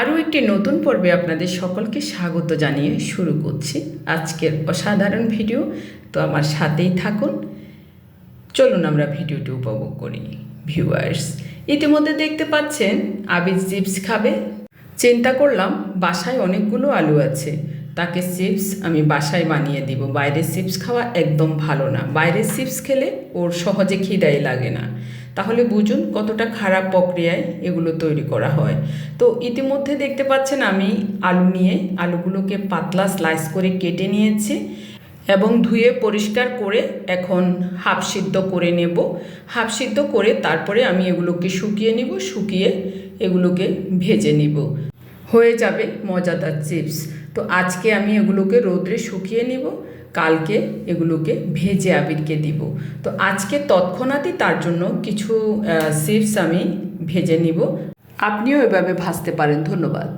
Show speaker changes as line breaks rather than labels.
আরও একটি নতুন পর্বে আপনাদের সকলকে স্বাগত জানিয়ে শুরু করছি আজকের অসাধারণ ভিডিও। তো আমার সাথেই থাকুন, চলুন আমরা ভিডিওটি উপভোগ করি। ভিউয়ার্স, ইতিমধ্যে দেখতে পাচ্ছেন আবির চিপস খাবে। চিন্তা করলাম বাসায় অনেকগুলো আলু আছে, তাকে চিপস আমি বাসায় বানিয়ে দিব। বাইরের চিপস খাওয়া একদম ভালো না, বাইরের চিপস খেলে ওর সহজে খিদাই লাগে না। তাহলে বুঝুন কতটা খারাপ প্রক্রিয়ায় এগুলো তৈরি করা হয়। তো ইতিমধ্যে দেখতে পাচ্ছেন আমি আলু নিয়ে আলুগুলোকে পাতলা স্লাইস করে কেটে নিয়েছি এবং ধুয়ে পরিষ্কার করে এখন হাফ সিদ্ধ করে নেব। হাফ সিদ্ধ করে তারপরে আমি এগুলোকে শুকিয়ে নিব, শুকিয়ে এগুলোকে ভেজে নিব, হয়ে যাবে মজাদার চিপস। তো আজকে আমি এগুলোকে রোদ্রে শুকিয়ে নিব, কালকে এগুলোকে ভেজে আবিরকে দিব। তো আজকে তৎক্ষণাৎই তার জন্য কিছু চিপস আমি ভেজে নিব। আপনিও এভাবে ভাজতে পারেন। ধন্যবাদ।